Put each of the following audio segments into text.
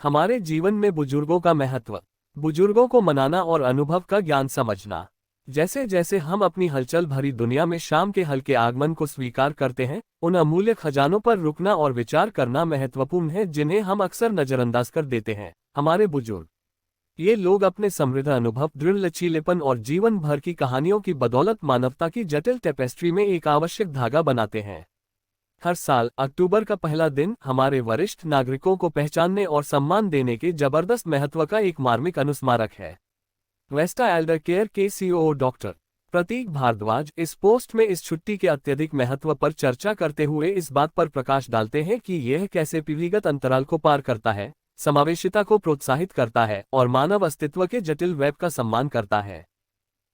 हमारे जीवन में बुजुर्गों का महत्व। बुजुर्गों को मनाना और अनुभव का ज्ञान समझना। जैसे जैसे हम अपनी हलचल भरी दुनिया में शाम के हल्के आगमन को स्वीकार करते हैं, उन अमूल्य खजानों पर रुकना और विचार करना महत्वपूर्ण है जिन्हें हम अक्सर नजरअंदाज कर देते हैं। हमारे बुजुर्ग, ये लोग अपने समृद्ध अनुभव, दृढ़ लचीलेपन और जीवन भर की कहानियों की बदौलत मानवता की जटिल टेपेस्ट्री में एक आवश्यक धागा बनाते हैं। हर साल अक्टूबर का पहला दिन हमारे वरिष्ठ नागरिकों को पहचानने और सम्मान देने के जबरदस्त महत्व का एक मार्मिक अनुस्मारक है। वेस्टा एल्डर केयर के सीईओ डॉक्टर प्रतीक भारद्वाज इस पोस्ट में इस छुट्टी के अत्यधिक महत्व पर चर्चा करते हुए इस बात पर प्रकाश डालते हैं कि यह कैसे पीढ़ीगत अंतराल को पार करता है, समावेशिता को प्रोत्साहित करता है और मानव अस्तित्व के जटिल वेब का सम्मान करता है।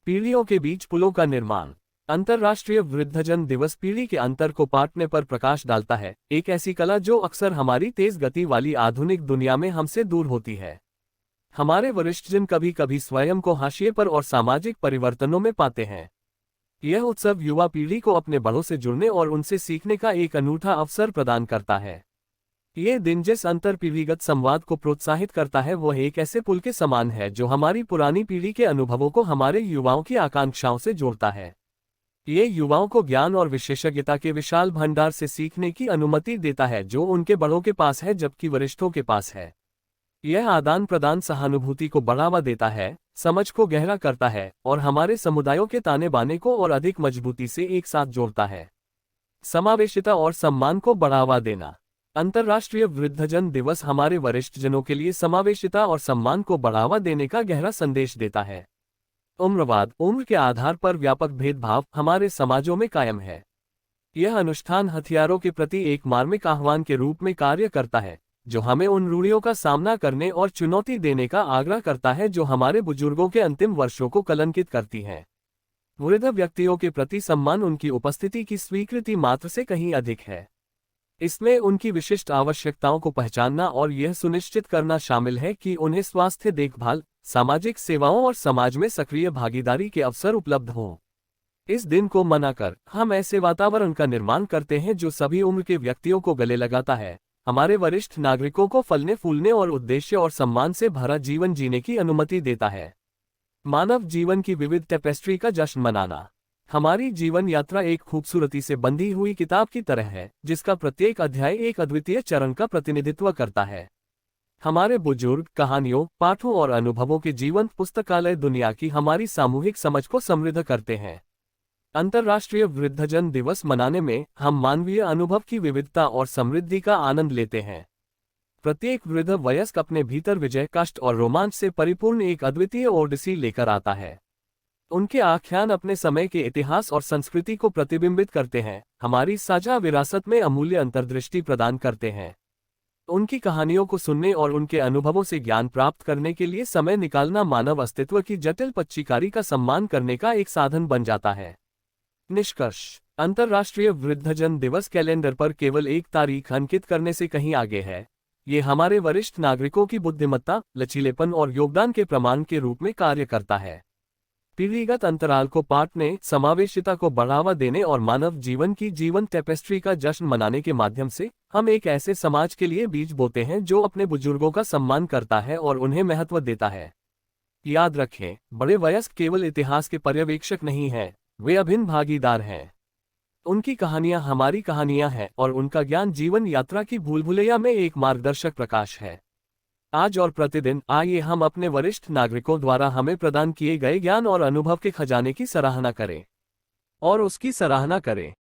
पीढ़ियों के बीच पुलों का निर्माण। अंतर्राष्ट्रीय वृद्धजन दिवस पीढ़ी के अंतर को पाटने पर प्रकाश डालता है, एक ऐसी कला जो अक्सर हमारी तेज गति वाली आधुनिक दुनिया में हमसे दूर होती है। हमारे वरिष्ठजन कभी कभी स्वयं को हाशिए पर और सामाजिक परिवर्तनों में पाते हैं। यह उत्सव युवा पीढ़ी को अपने बड़ों से जुड़ने और उनसे सीखने का एक अनूठा अवसर प्रदान करता है। ये दिन जिस अंतर पीढ़ीगत संवाद को प्रोत्साहित करता है, वह एक ऐसे पुल के समान है जो हमारी पुरानी पीढ़ी के अनुभवों को हमारे युवाओं की आकांक्षाओं से जोड़ता है। ये युवाओं को ज्ञान और विशेषज्ञता के विशाल भंडार से सीखने की अनुमति देता है जो उनके बड़ों के पास है जबकि वरिष्ठों के पास है। यह आदान प्रदान सहानुभूति को बढ़ावा देता है, समझ को गहरा करता है और हमारे समुदायों के ताने बाने को और अधिक मजबूती से एक साथ जोड़ता है। समावेशिता और सम्मान को बढ़ावा देना। अंतर्राष्ट्रीय वृद्धजन दिवस हमारे वरिष्ठजनों के लिए समावेशिता और सम्मान को बढ़ावा देने का गहरा संदेश देता है। उम्रवाद, उम्र के आधार पर व्यापक भेदभाव हमारे समाजों में कायम है। यह अनुष्ठान हथियारों के प्रति एक मार्मिक आह्वान के रूप में कार्य करता है, जो हमें उन रूढ़ियों का सामना करने और चुनौती देने का आग्रह करता है जो हमारे बुजुर्गों के अंतिम वर्षों को कलंकित करती हैं। वृद्ध व्यक्तियों के प्रति सम्मान उनकी उपस्थिति की स्वीकृति मात्र से कहीं अधिक है। इसमें उनकी विशिष्ट आवश्यकताओं को पहचानना और यह सुनिश्चित करना शामिल है कि उन्हें स्वास्थ्य देखभाल, सामाजिक सेवाओं और समाज में सक्रिय भागीदारी के अवसर उपलब्ध हों। इस दिन को मनाकर हम ऐसे वातावरण का निर्माण करते हैं जो सभी उम्र के व्यक्तियों को गले लगाता है, हमारे वरिष्ठ नागरिकों को फलने फूलने और उद्देश्य और सम्मान से भरा जीवन जीने की अनुमति देता है। मानव जीवन की विविध टेपेस्ट्री का जश्न मनाना। हमारी जीवन यात्रा एक खूबसूरती से बंधी हुई किताब की तरह है, जिसका प्रत्येक अध्याय एक अद्वितीय चरण का प्रतिनिधित्व करता है। हमारे बुजुर्ग कहानियों, पाठों और अनुभवों के जीवंत पुस्तकालय दुनिया की हमारी सामूहिक समझ को समृद्ध करते हैं। अंतर्राष्ट्रीय वृद्धजन दिवस मनाने में हम मानवीय अनुभव की विविधता और समृद्धि का आनंद लेते हैं। प्रत्येक वृद्ध वयस्क अपने भीतर विजय, कष्ट और रोमांच से परिपूर्ण एक अद्वितीय ओडिसी लेकर आता है। उनके आख्यान अपने समय के इतिहास और संस्कृति को प्रतिबिंबित करते हैं, हमारी साझा विरासत में अमूल्य अंतर्दृष्टि प्रदान करते हैं। उनकी कहानियों को सुनने और उनके अनुभवों से ज्ञान प्राप्त करने के लिए समय निकालना मानव अस्तित्व की जटिल पच्चीकारी का सम्मान करने का एक साधन बन जाता है। निष्कर्ष। अंतर्राष्ट्रीय वृद्धजन दिवस कैलेंडर पर केवल एक तारीख अंकित करने से कहीं आगे है। ये हमारे वरिष्ठ नागरिकों की बुद्धिमत्ता, लचीलेपन और योगदान के प्रमाण के रूप में कार्य करता है। पीढ़ीगत अंतराल को पाटने, समावेशिता को बढ़ावा देने और मानव जीवन की जीवन टेपेस्ट्री का जश्न मनाने के माध्यम से हम एक ऐसे समाज के लिए बीज बोते हैं जो अपने बुजुर्गों का सम्मान करता है और उन्हें महत्व देता है। याद रखें, बड़े वयस्क केवल इतिहास के पर्यवेक्षक नहीं हैं, वे अभिन्न भागीदार हैं। उनकी कहानियां हमारी कहानियां हैं और उनका ज्ञान जीवन यात्रा की भूल-भुलैया में एक मार्गदर्शक प्रकाश है। आज और प्रतिदिन आइए हम अपने वरिष्ठ नागरिकों द्वारा हमें प्रदान किए गए ज्ञान और अनुभव के खजाने की सराहना करें और उसकी सराहना करें।